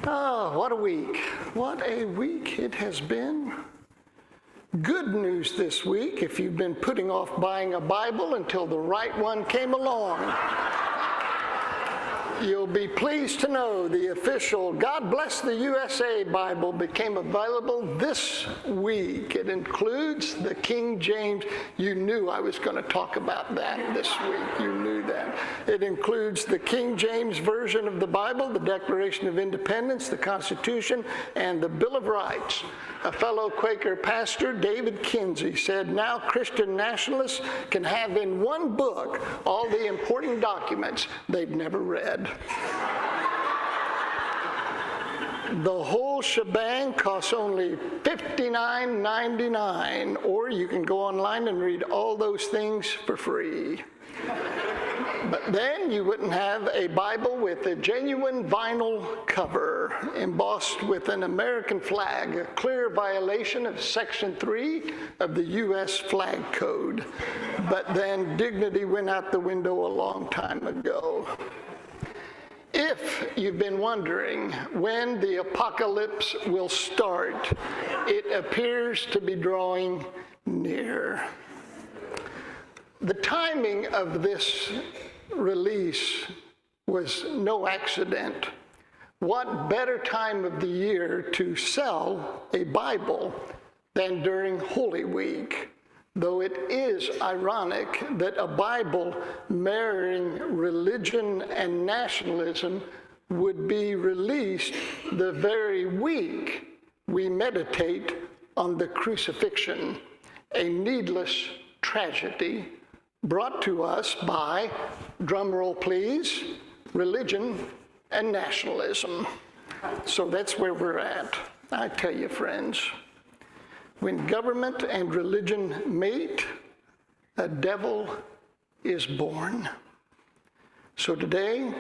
Oh, what a week. What a week it has been. Good news this week if you've been putting off buying a Bible until the right one came along. You'll be pleased to know the official God Bless the USA Bible became available this week. It includes the King James. You knew I was going to talk about that this week. You knew that. It includes the King James Version of the Bible, the Declaration of Independence, the Constitution, and the Bill of Rights. A fellow Quaker pastor, David Kinsey, said, now Christian nationalists can have in one book all the important documents they've never read. The whole shebang costs only $59.99, or you can go online and read all those things for free. But then you wouldn't have a Bible with a genuine vinyl cover embossed with an American flag, a clear violation of Section 3 of the U.S. Flag Code. But then dignity went out the window a long time ago. If you've been wondering when the apocalypse will start, it appears to be drawing near. The timing of this release was no accident. What better time of the year to sell a Bible than during Holy Week? Though it is ironic that a Bible marrying religion and nationalism would be released the very week we meditate on the Crucifixion, a needless tragedy brought to us by, drumroll please, religion and nationalism. So that's where we're at. I tell you, friends, when government and religion mate, a devil is born. So today,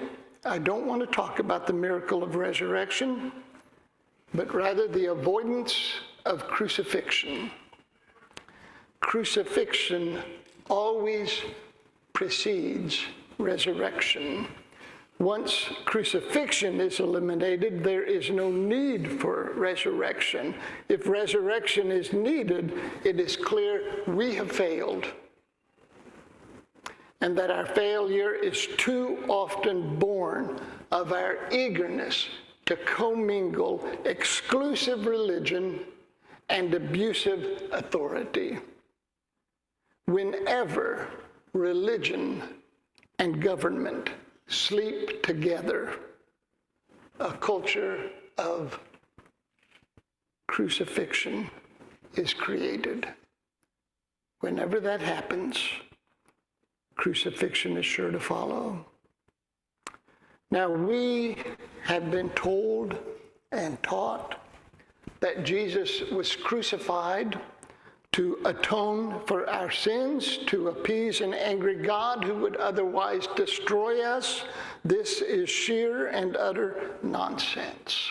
I don't want to talk about the miracle of resurrection, but rather the avoidance of crucifixion. Crucifixion always precedes resurrection. Once crucifixion is eliminated, there is no need for resurrection. If resurrection is needed, it is clear we have failed, and that our failure is too often born of our eagerness to commingle exclusive religion and abusive authority. Whenever religion and government sleep together, a culture of crucifixion is created. Whenever that happens, crucifixion is sure to follow. Now, we have been told and taught that Jesus was crucified to atone for our sins, to appease an angry God who would otherwise destroy us. This is sheer and utter nonsense,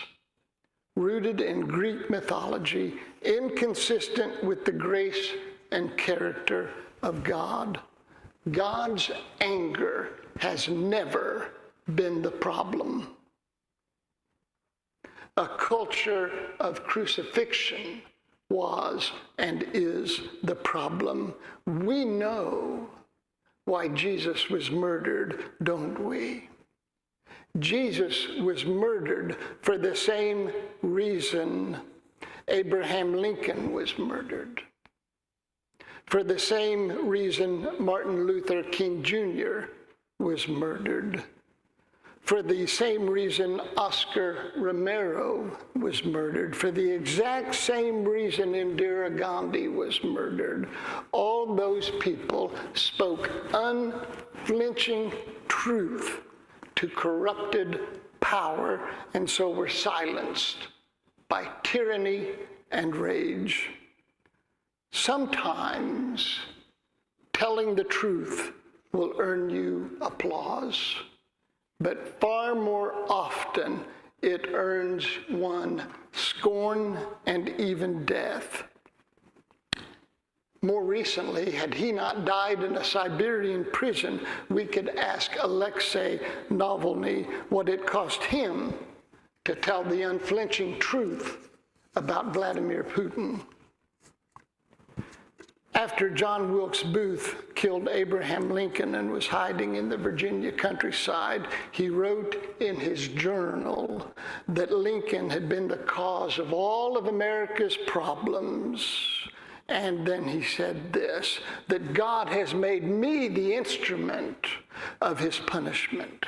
rooted in Greek mythology, inconsistent with the grace and character of God. God's anger has never been the problem. A culture of crucifixion was and is the problem. We know why Jesus was murdered, don't we? Jesus was murdered for the same reason Abraham Lincoln was murdered, for the same reason Martin Luther King Jr. was murdered, for the same reason Oscar Romero was murdered, for the exact same reason Indira Gandhi was murdered. All those people spoke unflinching truth to corrupted power, and so were silenced by tyranny and rage. Sometimes telling the truth will earn you applause, but far more often it earns one scorn and even death. More recently, had he not died in a Siberian prison, we could ask Alexei Navalny what it cost him to tell the unflinching truth about Vladimir Putin. After John Wilkes Booth killed Abraham Lincoln and was hiding in the Virginia countryside, he wrote in his journal that Lincoln had been the cause of all of America's problems. And then he said this, that God has made me the instrument of his punishment.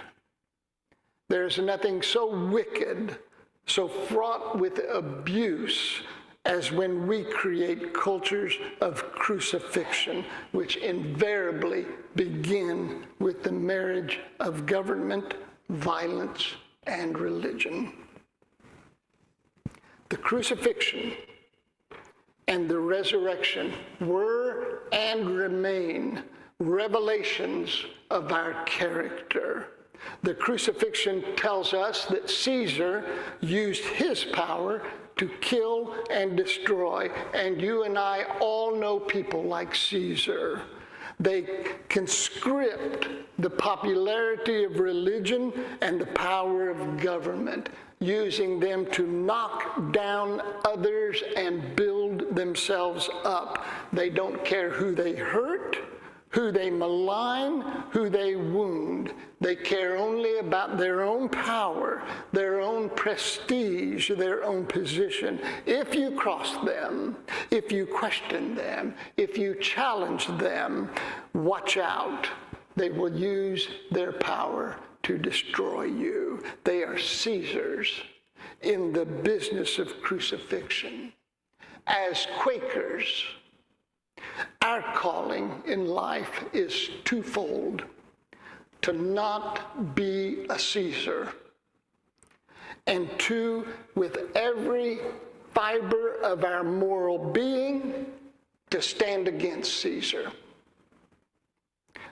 There's nothing so wicked, so fraught with abuse, as when we create cultures of crucifixion, which invariably begin with the marriage of government, violence, and religion. The crucifixion and the resurrection were and remain revelations of our character. The crucifixion tells us that Caesar used his power to kill and destroy, and you and I all know people like Caesar. They conscript the popularity of religion and the power of government, using them to knock down others and build themselves up. They don't care who they hurt, who they malign, who they wound. They care only about their own power, their own prestige, their own position. If you cross them, if you question them, if you challenge them, watch out. They will use their power to destroy you. They are Caesars in the business of crucifixion. As Quakers, our calling in life is twofold: to not be a Caesar, and two, with every fiber of our moral being, to stand against Caesar.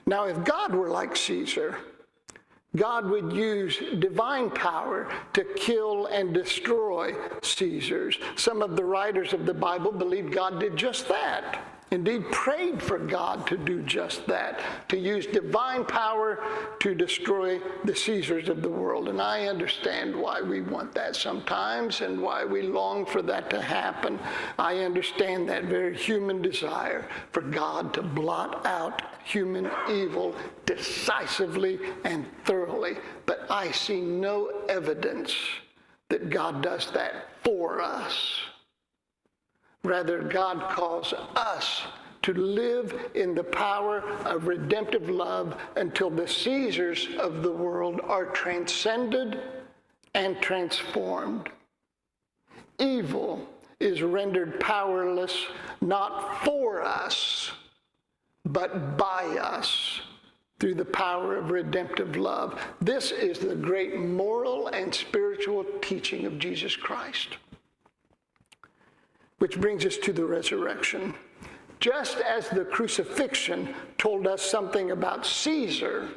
Now, if God were like Caesar, God would use divine power to kill and destroy Caesars. Some of the writers of the Bible believe God did just that. Indeed, prayed for God to do just that, to use divine power to destroy the Caesars of the world. And I understand why we want that sometimes and why we long for that to happen. I understand that very human desire for God to blot out human evil decisively and thoroughly. But I see no evidence that God does that for us. Rather, God calls us to live in the power of redemptive love until the Caesars of the world are transcended and transformed. Evil is rendered powerless not for us, but by us through the power of redemptive love. This is the great moral and spiritual teaching of Jesus Christ. Which brings us to the resurrection. Just as the crucifixion told us something about Caesar,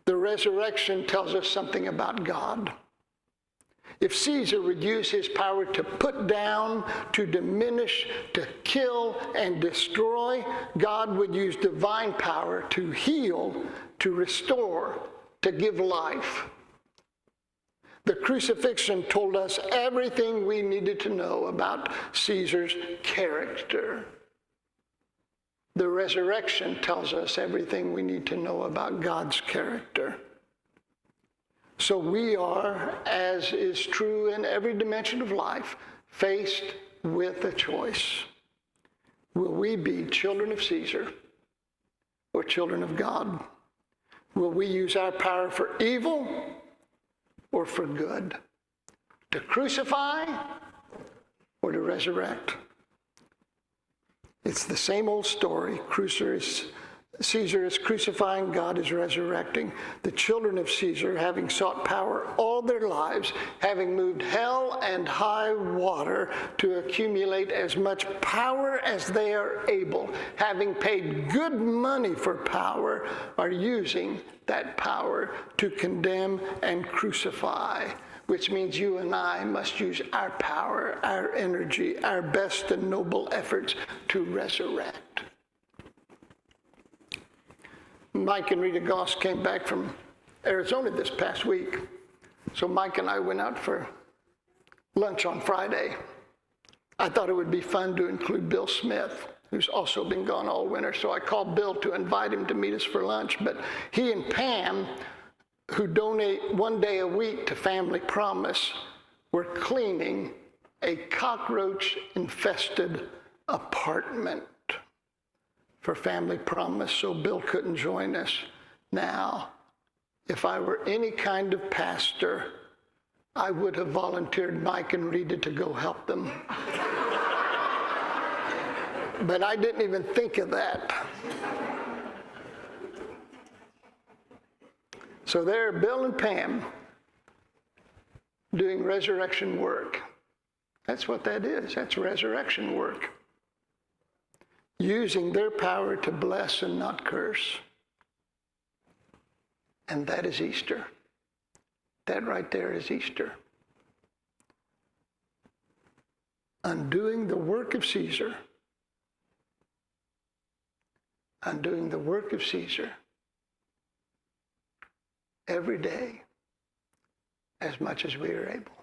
the resurrection tells us something about God. If Caesar would use his power to put down, to diminish, to kill, and destroy, God would use divine power to heal, to restore, to give life. The crucifixion told us everything we needed to know about Caesar's character. The resurrection tells us everything we need to know about God's character. So we are, as is true in every dimension of life, faced with a choice. Will we be children of Caesar or children of God? Will we use our power for evil or for good? To crucify or to resurrect? It's the same old story. Caesar is crucifying, God is resurrecting. The children of Caesar, having sought power all their lives, having moved hell and high water to accumulate as much power as they are able, having paid good money for power, are using that power to condemn and crucify, which means you and I must use our power, our energy, our best and noble efforts to resurrect. Mike and Rita Goss came back from Arizona this past week. So Mike and I went out for lunch on Friday. I thought it would be fun to include Bill Smith, who's also been gone all winter. So I called Bill to invite him to meet us for lunch. But he and Pam, who donate 1 day a week to Family Promise, were cleaning a cockroach-infested apartment for Family Promise, so Bill couldn't join us. Now, if I were any kind of pastor, I would have volunteered Mike and Rita to go help them. But I didn't even think of that. So there are Bill and Pam doing resurrection work. That's what that is. That's resurrection work. Using their power to bless and not curse. And that is Easter. That right there is Easter. Undoing the work of Caesar. Undoing the work of Caesar. Every day, as much as we are able.